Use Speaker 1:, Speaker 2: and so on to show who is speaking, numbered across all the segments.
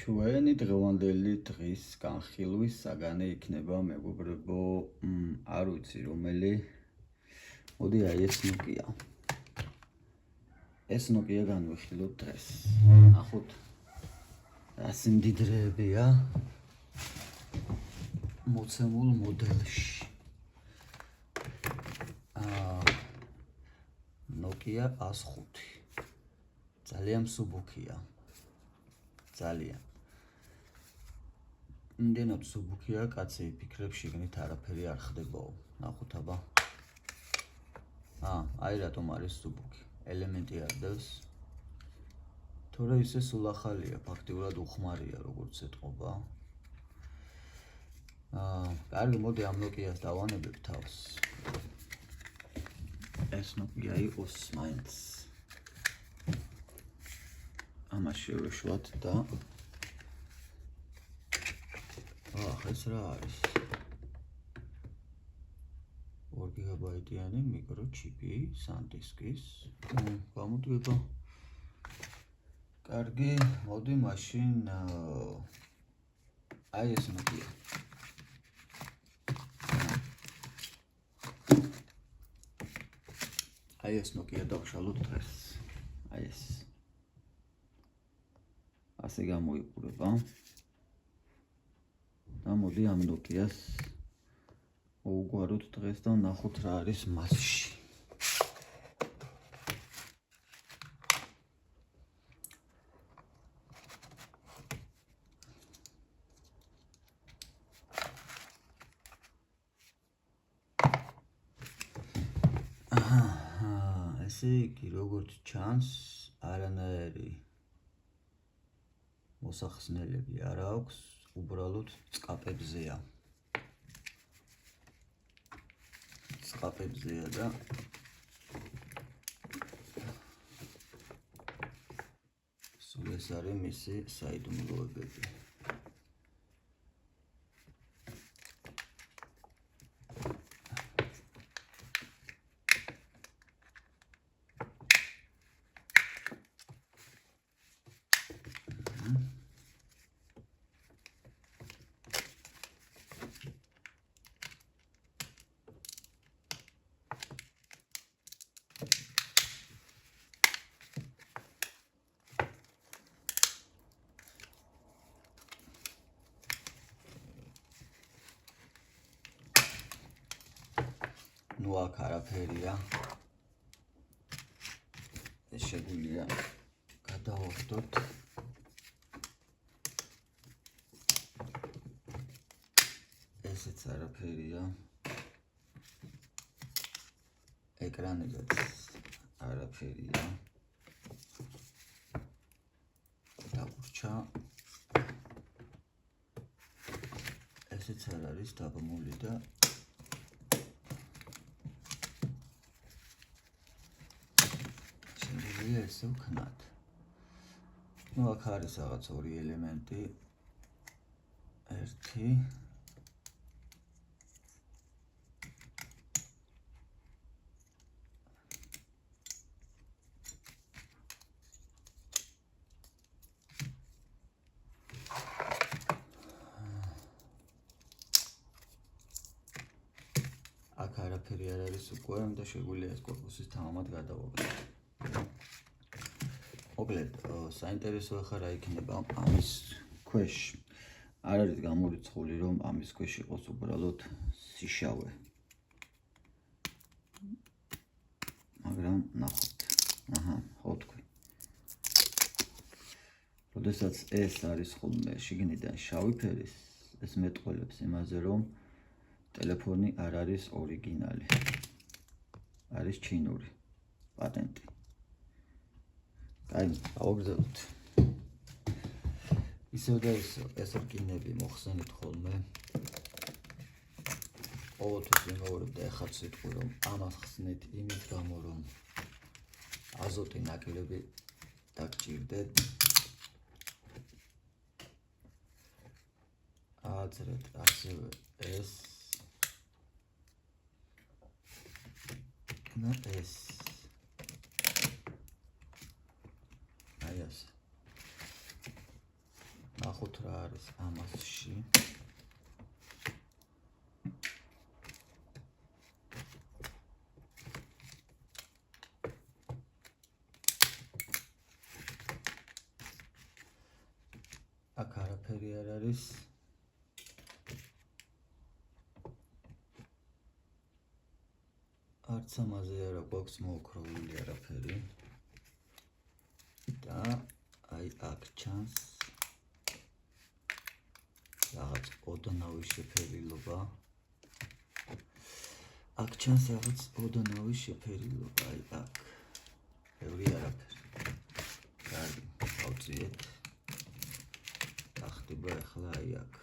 Speaker 1: ჩვენი დღევანდელი დღის განხილვის საგანი იქნება მეგობრებო, არ ვიცი რომელი. მოდი აი ეს ნოკია. ეს ნოკია განვიხილოთ დღეს. ნახოთ რა სიმდიდრეებია მოცემულ მოდელში. ნოკია 105. ძალიან მსუბუქია. ძალიან. იმდენად მსუბუქია, კაცი იფიქრებს შიგნით არაფერი არ ხდებაო. ნახოთ აბა. აი რატომ არის მსუბუქი. ელემენტი არ დევს. თორე ისე სულ ახალია, ფაქტიურად უხმარია, როგორც ეთყობა. კარგი, მოდი ამ ნოკიას დავანებებ თავს. ეს ნოკია იყოს მაინც. ამას შევეშვათ და ეს რა არის? 2 გიგაბაიტიანი მიკროჩიპი SanDisk-ის. გამოდგება. კარგი, მოდი მაშინ აი ეს ნოკია. აი ეს ნოკია დავშალოთ დღეს. აი ეს. ასე გამოიყურება. და მოდი ამ ნოკიას მოვუგვაროთ დღეს და ნახოთ რა არის მასში. ესე იგი, როგორც ჩანს, არანაირი მოსახსნელები არ აქვს, უბრალოდ წყაპებზეა. წყაპებზეა და სულ ეს არის მისი საიდუმლოებები. ნუ აქ არაფერია. ეს შეგვიძლია გადავახდოთ. ესეც არაფერია. ეკრანებიც არაფერია. დაგვრჩა. ესეც არ არის დაბმული და ესე ვქნათ. ნუ აქ არის რაღაც 2 ელემენტი. 1 აქ არაფერი არ არის უკვე და შეგვიძლია ეს კორპუსის თამამად გადავაგდოთ. მოკლედ, საინტერესო ახლა რა იქნება ამის ქვეშ. არ არის გამორიცხული, რომ ამის ქვეშ იყოს უბრალოდ სიშავე. მაგრამ ნახოთ. ხო თქვი. როდესაც ეს არის ხოლმე შიგნიდან შავი ფერის, ეს მეტყველებს იმაზე, რომ ტელეფონი არ არის ორიგინალი. არის ჩინური პატენტი. აი, გავაგზავნოთ. ისევ და ისევ ეს რკინები მოხსენით ხოლმე. ყოველთვის ვიმეორებ და ეხაც ვიტყვი, რომ ამას ხსნით იმის გამო, რომ აზოტი ნაკლები დაგჭირდეთ. აძლევთ ასევე ეს და ეს. აი ასე. ნახოთ რა არის ამასში. აქ არაფერი არ არის. არც ამაზე არ აქვს მოოქროვილი არაფერი. და აი აქ ჩანს რაღაც ოდნავი შეფერილობა. აქ ჩანს რაღაც ოდნავი შეფერილობა, აი აქ. ბევრი არაფერი. კარგი, ავწიეთ. ახდება ახლა აი აქ.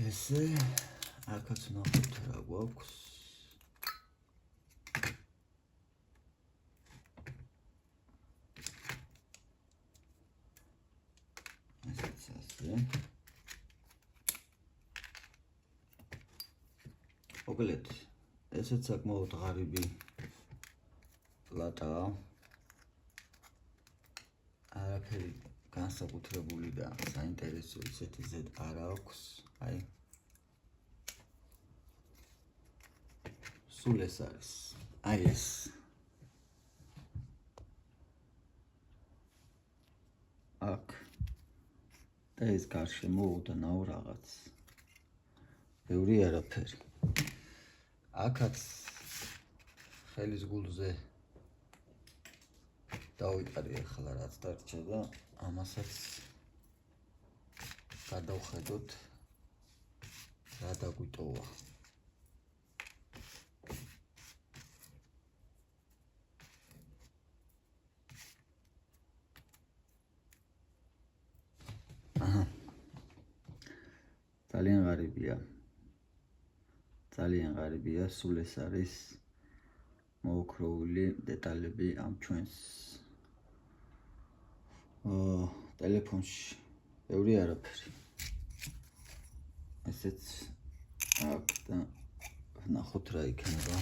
Speaker 1: ესე აქაც ნახოთ რა გვაქვს. ესეც ასე. მოკლედ, ესეც საკმაოდ ღარიბი პლატაა. არაფერი განსაკუთრებული და საინტერესო ისეთი ზედ არ აქვს. აი სულ ეს არის. აი ეს. აქ და ეს გარშემო ოდნავ რაღაც. ბევრი არაფერი. აქაც ხელის გულზე დავიტარი ახლა რაც დარჩა და ამასაც გადავხედოთ რა დაგვიტოვა. ძალიან ღარიბია. ძალიან ღარიბია, სულ ეს არის მოოქროვილი დეტალები ამ ჩვენს ტელეფონში. ბევრი არაფერი. ესეც აქ და ნახოთ რა იქნება.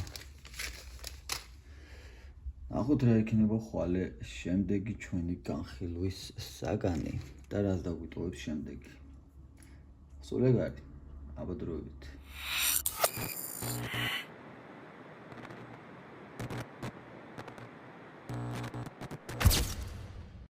Speaker 1: ნახოთ რა იქნება ხვალე შემდეგი ჩვენი განხილვის საგანი და რას დაგვიტოვებს შემდეგი. სულ ეგ არის. აბა დროებით.